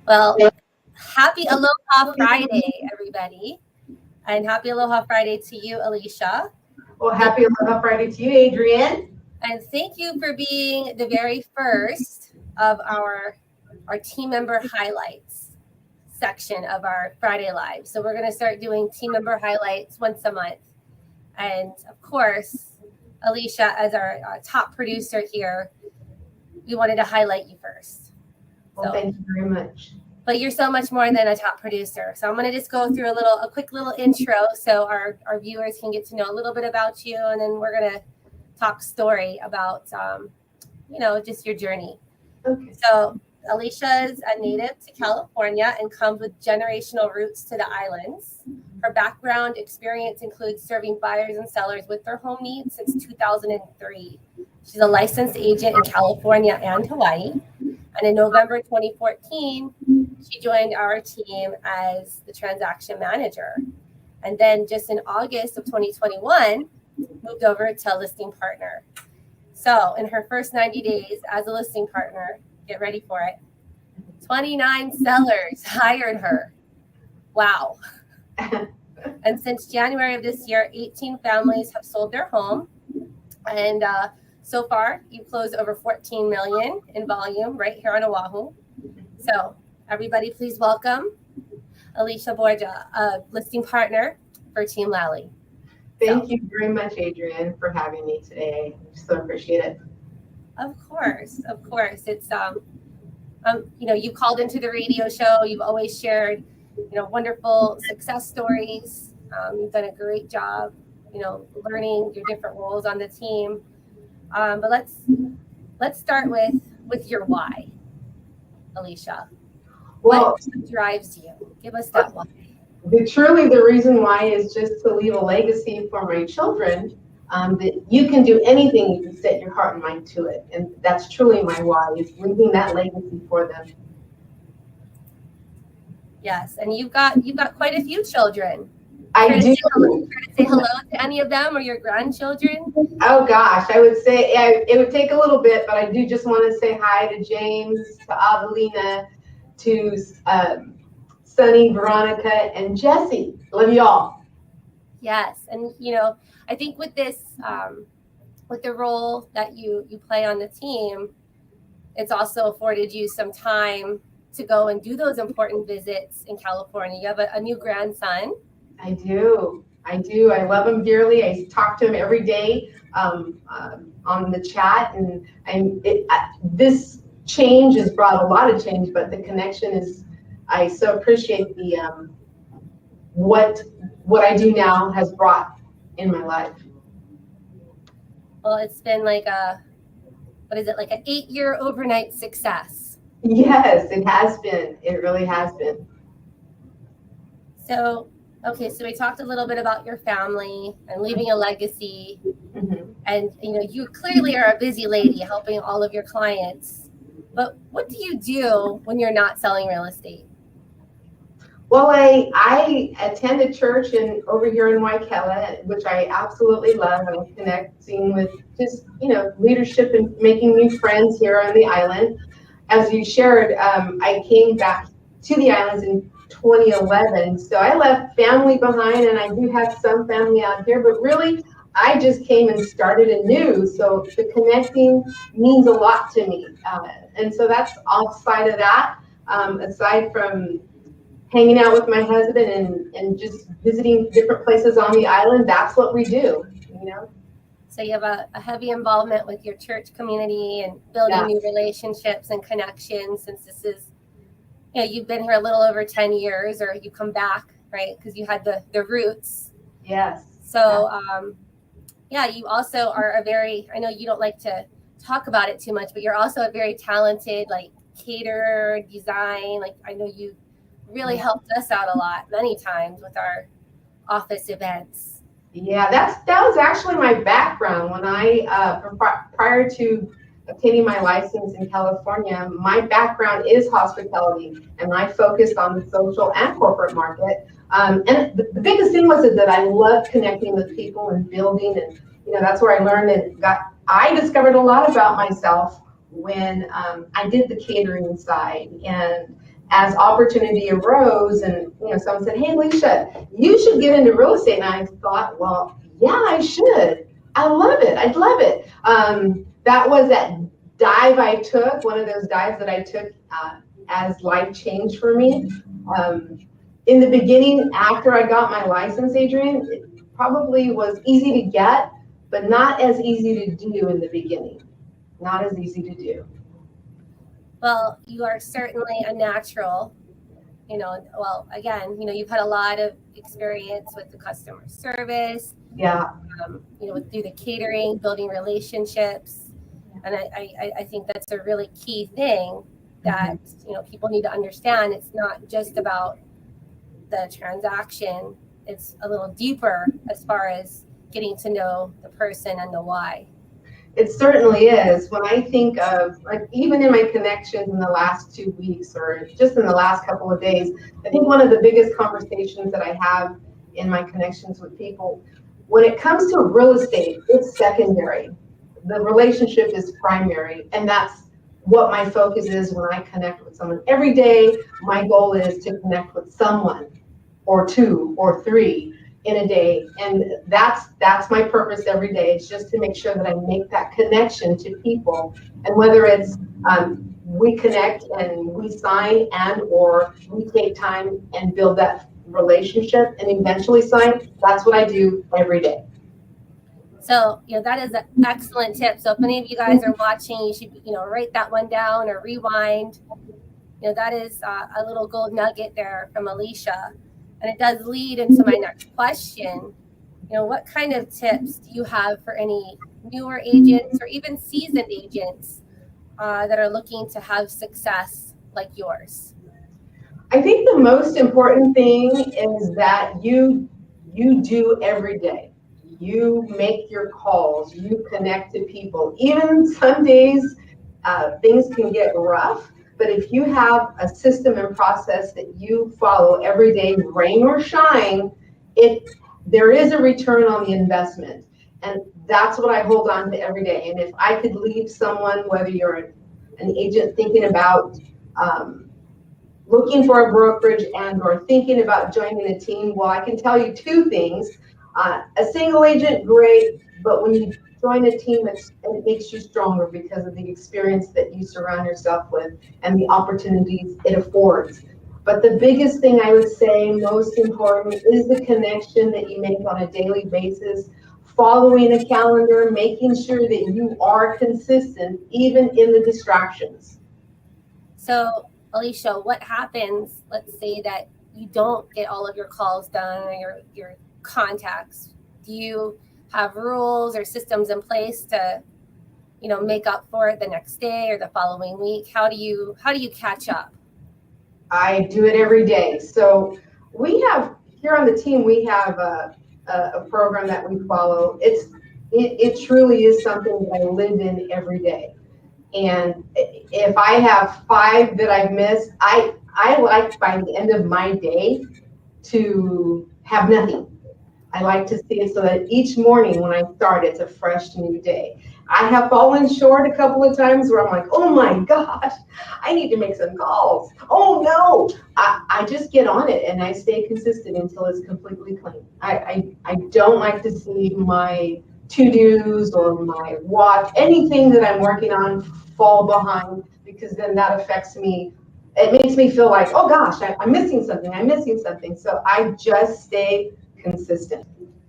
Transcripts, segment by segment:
Well, happy Aloha Friday, everybody. And happy Aloha Friday to you, Alesia. Well, happy Aloha Friday to you, Adrienne. And thank you for being the very first of our team member highlights section of our Friday Live. So we're going to start doing team member highlights once a month. And of course, Alesia, as our top producer here, we wanted to highlight you first. Well, thank you very much. But you're so much more than a top producer. So I'm going to just go through a quick little intro so our viewers can get to know a little bit about you. And then we're going to talk story about, just your journey. Okay. So Alesia is a native to California and comes with generational roots to the islands. Her background experience includes serving buyers and sellers with their home needs since 2003. She's a licensed agent in California and Hawaii. And in November 2014, she joined our team as the transaction manager. And then just in August of 2021, moved over to a listing partner. So in her first 90 days as a listing partner, get ready for it, 29 sellers hired her. Wow. And since January of this year, 18 families have sold their home. And so far, you've closed over 14 million in volume right here on Oahu. So everybody, please welcome Alesia Borja, a listing partner for Team Lally. Thank you very much, Adrienne, for having me today. I so appreciate it. Of course. It's you called into the radio show. You've always shared, wonderful success stories. You've done a great job, learning your different roles on the team. But let's start with your why, Alesia. Well, what drives you? Give us that why. Truly, the reason why is just to leave a legacy for my children. That you can do anything if you set your heart and mind to it, and that's truly my why, is leaving that legacy for them. Yes, and you've got quite a few children. I do. Say hello to any of them or your grandchildren? Oh gosh, I would say it would take a little bit, but I do just want to say hi to James, to Avelina, to Sunny, Veronica, and Jesse. Love you all. Yes, and I think with this, with the role that you play on the team, it's also afforded you some time to go and do those important visits in California. You have a new grandson. I do. I love him dearly. I talk to him every day on the chat, and this change has brought a lot of change, but the connection is, I so appreciate the what I do now has brought in my life. Well, it's been like an 8-year overnight success. Yes, it has been. It really has been. So we talked a little bit about your family and leaving a legacy. Mm-hmm. And, you clearly are a busy lady helping all of your clients. But what do you do when you're not selling real estate? Well, I attend a church over here in Waikele, which I absolutely love. I'm connecting with just, leadership and making new friends here on the island. As you shared, I came back to the islands in 2011. So I left family behind, and I do have some family out here, but really I just came and started anew. So the connecting means a lot to me. And so that's outside of that, aside from hanging out with my husband and just visiting different places on the island. That's what we do, So you have a heavy involvement with your church community and building new relationships and connections, since this is, you've been here a little over 10 years, or you come back, right? Because you had the roots. Yes. So, you also are I know you don't like to talk about it too much, but you're also a very talented, caterer, design. I know you really helped us out a lot many times with our office events. Yeah, that was actually my background. When I prior to obtaining my license in California, my background is hospitality, and I focused on the social and corporate market. And the biggest thing was that I loved connecting with people and building, and that's where I learned and I discovered a lot about myself when I did the catering side, and as opportunity arose and someone said, hey, Alicia, you should get into real estate. And I thought, well, yeah, I should. I love it. I'd love it. That was that dive I took, one of those dives that I took as life changed for me. In the beginning, after I got my license, Adrian, it probably was easy to get, but not as easy to do in the beginning. Not as easy to do. Well, you are certainly a natural. Well, again, you've had a lot of experience with the customer service. Yeah. Through the catering, building relationships. And I think that's a really key thing that, people need to understand. It's not just about the transaction. It's a little deeper as far as getting to know the person and the why. It certainly is. When I think of, like, even in my connections in the last 2 weeks or just in the last couple of days, I think one of the biggest conversations that I have in my connections with people, when it comes to real estate, it's secondary. The relationship is primary, and that's what my focus is when I connect with someone. Every day, my goal is to connect with someone or two or three in a day, and that's my purpose every day. It's just to make sure that I make that connection to people, and whether it's we connect and we sign, and or we take time and build that relationship and eventually sign, that's what I do every day. So, that is an excellent tip. So if any of you guys are watching, you should, write that one down or rewind. That is a little gold nugget there from Alicia. And it does lead into my next question. What kind of tips do you have for any newer agents or even seasoned agents that are looking to have success like yours? I think the most important thing is that you do every day. You make your calls, you connect to people. Even some days things can get rough, but if you have a system and process that you follow every day, rain or shine, there is a return on the investment. And that's what I hold on to every day. And if I could leave someone, whether you're an agent thinking about looking for a brokerage and or thinking about joining a team, well, I can tell you two things. A single agent, great, but when you join a team, it makes you stronger because of the experience that you surround yourself with and the opportunities it affords. But the biggest thing I would say, most important, is the connection that you make on a daily basis, following a calendar, making sure that you are consistent, even in the distractions. So, Alicia, what happens, let's say that you don't get all of your calls done or your contacts? Do you have rules or systems in place to, make up for it the next day or the following week? How do you catch up? I do it every day. So we have here on the team, we have a program that we follow. It truly is something that I live in every day. And if I have 5 that I've missed, I like by the end of my day to have nothing. I like to see it so that each morning when I start, it's a fresh new day. I have fallen short a couple of times where I'm like, oh my gosh, I need to make some calls. Oh no, I just get on it and I stay consistent until it's completely clean. I don't like to see my to-dos or my watch, anything that I'm working on fall behind, because then that affects me. It makes me feel like, oh gosh, I'm missing something. So I just stay consistent.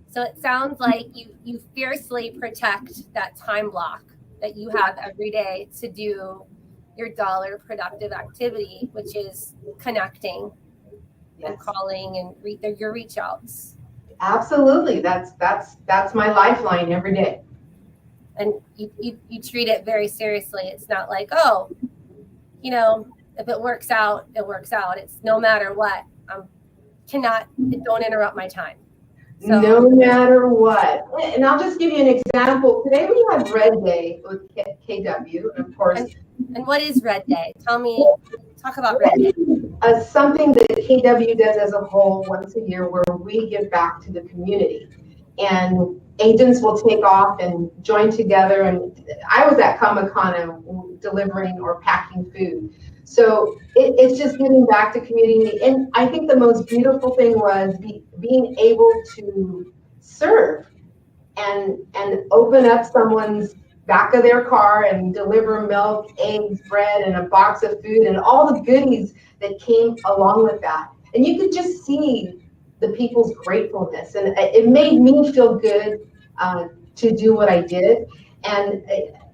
So it sounds like you fiercely protect that time block that you have every day to do your dollar productive activity, which is connecting and calling and your reach outs. Absolutely. That's my lifeline every day. And you treat it very seriously. It's not like, oh, if it works out, it works out. It's no matter what. Don't interrupt my time. So, no matter what. And I'll just give you an example. Today we had Red Day with KW, and of course. And what is Red Day? Talk about Red Day. Something that KW does as a whole once a year where we give back to the community. And agents will take off and join together. And I was at Comic-Con delivering or packing food. So it's just giving back to community. And I think the most beautiful thing was being able to serve and open up someone's back of their car and deliver milk, eggs, bread, and a box of food and all the goodies that came along with that. And you could just see the people's gratefulness, and it made me feel good to do what I did. And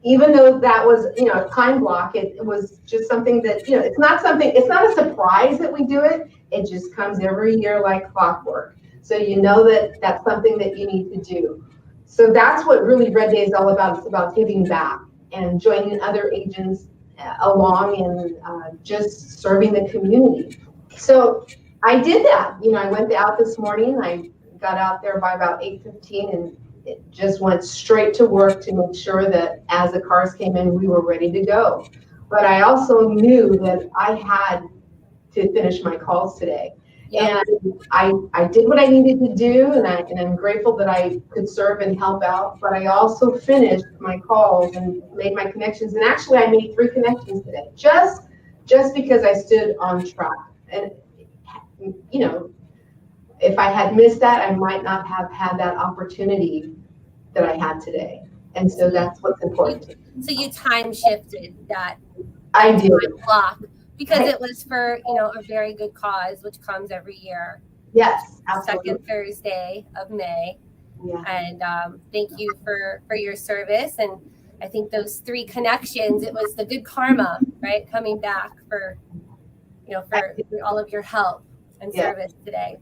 even though that was, a time block, it was just something that, it's not a surprise that we do it. It just comes every year like clockwork. So you know that that's something that you need to do. So that's what really Red Day is all about. It's about giving back and joining other agents along and just serving the community. So I did that. I went out this morning. I got out there by about 8:15 and it just went straight to work to make sure that as the cars came in, we were ready to go. But I also knew that I had to finish my calls today. Yep. And I did what I needed to do, and I'm grateful that I could serve and help out. But I also finished my calls and made my connections. And actually, I made 3 connections today, just because I stood on track. And if I had missed that, I might not have had that opportunity that I had today. And so that's what's important. So you time shifted that I did. Block because it was for, a very good cause, which comes every year. Yes, absolutely. Second Thursday of May. Yeah. And thank you for your service. And I think those 3 connections, it was the good karma, right? Coming back for all of your help and service today.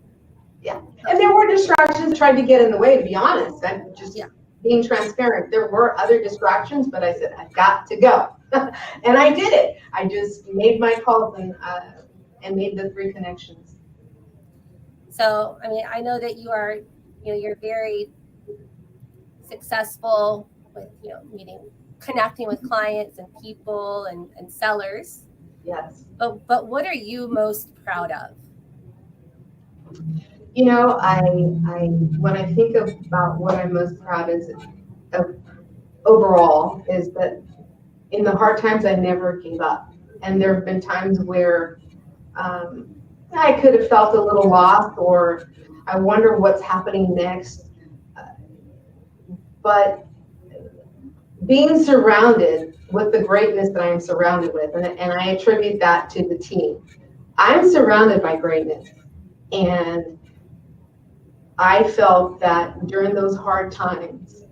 Yeah. And there were distractions that tried to get in the way, to be honest. I'm just being transparent. There were other distractions, but I said, I've got to go. And I did it. I just made my calls and made the 3 connections. So, I know that you are, you're very successful with, connecting with clients and people and sellers. Yes. But what are you most proud of? I when I think about what I'm most proud of overall is that in the hard times I never gave up. And there have been times where I could have felt a little lost, or I wonder what's happening next. But being surrounded with the greatness that I am surrounded with, and I attribute that to the team. I'm surrounded by greatness. And I felt that during those hard times,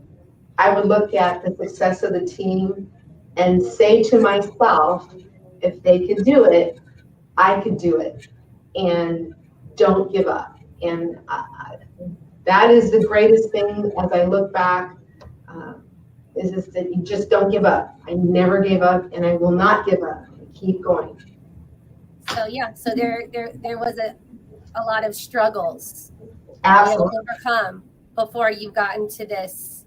I would look at the success of the team and say to myself, if they could do it, I could do it. And don't give up. And that is the greatest thing as I look back, is just that you just don't give up. I never gave up, and I will not give up. Keep going. So there was a lot of struggles Absolutely. Overcome before you've gotten to this,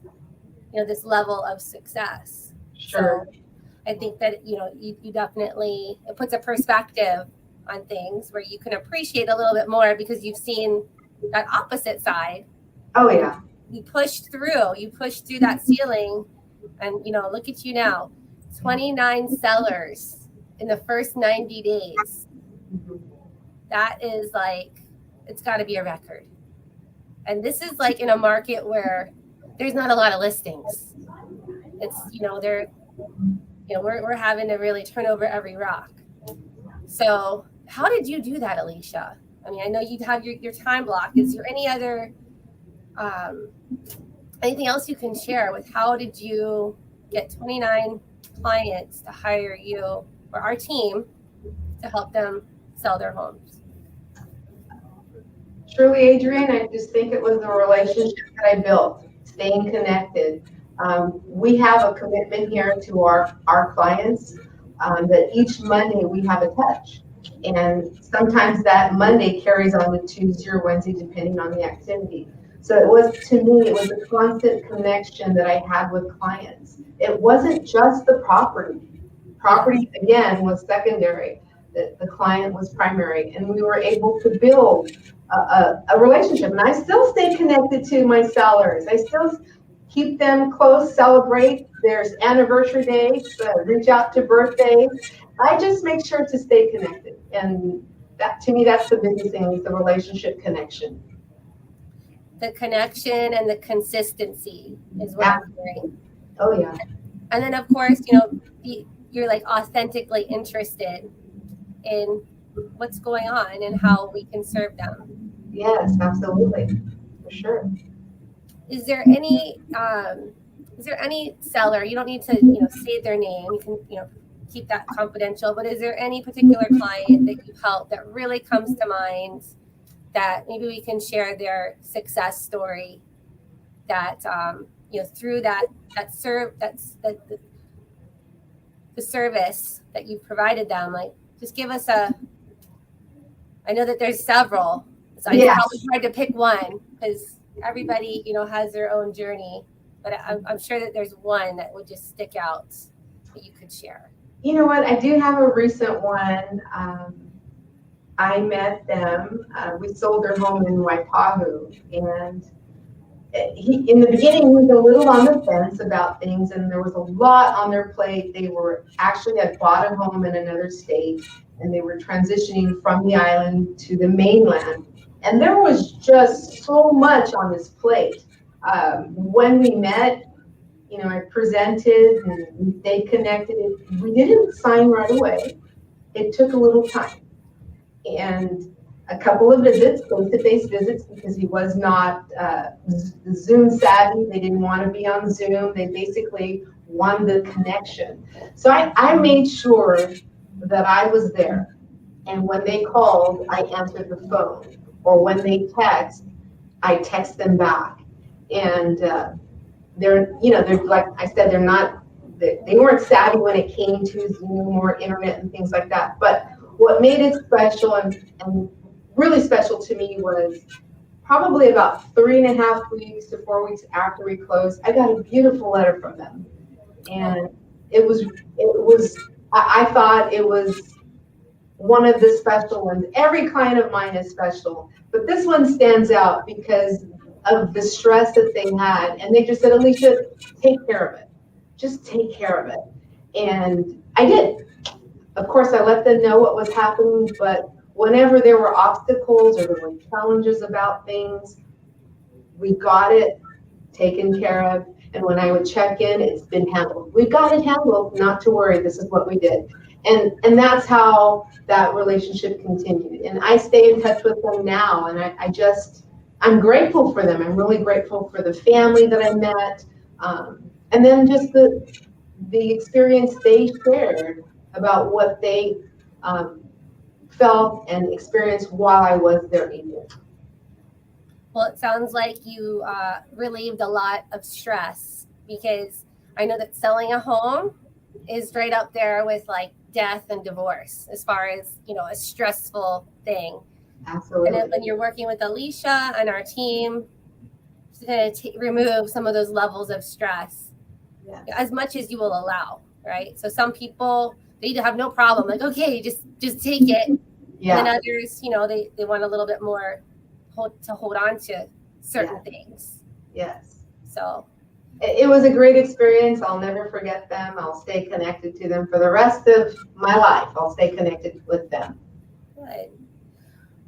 this level of success. Sure. So I think that, you definitely, it puts a perspective on things where you can appreciate a little bit more because you've seen that opposite side. Oh, yeah. You pushed through that ceiling, and, look at you now, 29 sellers in the first 90 days. Mm-hmm. That is it's got to be a record. And this is in a market where there's not a lot of listings. It's, we're having to really turn over every rock. So how did you do that, Alesia? I know you have your time block. Is there any other, anything else you can share with how did you get 29 clients to hire you or our team to help them sell their homes? Truly, Adrienne, I just think it was the relationship that I built, staying connected. We have a commitment here to our clients that each Monday we have a touch. And sometimes that Monday carries on to Tuesday or Wednesday, depending on the activity. So it was a constant connection that I had with clients. It wasn't just the property. Property, again, was secondary. The client was primary. And we were able to build a relationship. And I still stay connected to my sellers. I still keep them close, celebrate. There's anniversary dates, reach out to birthdays. I just make sure to stay connected. And that, to me, that's the biggest thing, is the relationship connection. The connection and the consistency is what I'm hearing. Oh, yeah. And then, of course, you're like authentically interested in what's going on and how we can serve them. Yes, absolutely. For sure. Is there any seller, you don't need to, say their name, you can, keep that confidential, but is there any particular client that you've helped that really comes to mind that maybe we can share their success story that, through the service that you've provided them? Like, just give us I know that there's several, so it's probably hard to pick one because everybody, has their own journey, but I'm sure that there's one that would just stick out that you could share. You know what? I do have a recent one. I met them. We sold their home in Waipahu, and in the beginning, he was a little on the fence about things, and there was a lot on their plate. They had bought a home in another state, and they were transitioning from the island to the mainland. And there was just so much on this plate. When we met, I presented and they connected. We didn't sign right away. It took a little time. And a couple of visits, face-to-face visits, because he was not Zoom savvy. They didn't want to be on Zoom. They basically wanted the connection. So I made sure that I was there. And when they called, I answered the phone. Or when they text, I text them back. And they're like I said, they weren't savvy when it came to Zoom or internet and things like that. But what made it special and really special to me was probably about 3.5 weeks to 4 weeks after we closed, I got a beautiful letter from them. And I thought it was one of the special ones. Every client of mine is special, but this one stands out because of the stress that they had. And they just said, Alesia, take care of it. Just take care of it. And I did. Of course, I let them know what was happening, but whenever there were obstacles or there were challenges about things, we got it taken care of. And when I would check in, it's been handled. We got it handled, not to worry, this is what we did. And that's how that relationship continued. And I stay in touch with them now, and I'm grateful for them. I'm really grateful for the family that I met. And then just the experience they shared about what they felt and experienced while I was their agent. Well, it sounds like you relieved a lot of stress, because I know that selling a home is right up there with like death and divorce as far as, a stressful thing. Absolutely. And then when you're working with Alesia and our team, it's going to remove some of those levels of stress, as much as you will allow, right? So some people, they have no problem, like, okay, just take it. Yeah. And then others, they want a little bit more to hold on to certain things. Yes. So it was a great experience. I'll never forget them. I'll stay connected to them for the rest of my life. I'll stay connected with them. Good.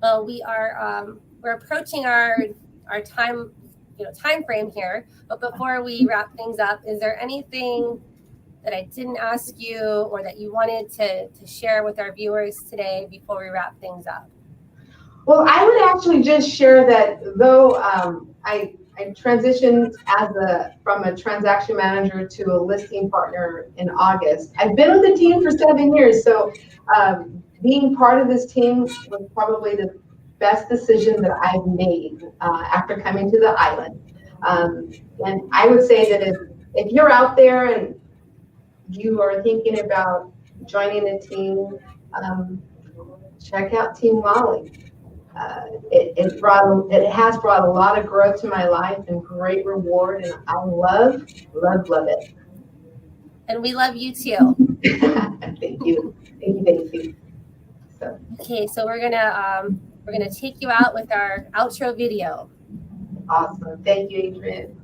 Well, we're approaching our time, time frame here. But before we wrap things up, is there anything that I didn't ask you or that you wanted to share with our viewers today before we wrap things up? Well, I would actually just share that though I transitioned from a transaction manager to a listing partner in August. I've been with the team for 7 years, so being part of this team was probably the best decision that I've made after coming to the island. And I would say that if you're out there and you are thinking about joining a team, check out Team Lally. It has brought a lot of growth to my life and great reward, and I love it. And we love you too. Thank you. Okay, so we're gonna take you out with our outro video. Awesome. Thank you, Adrienne.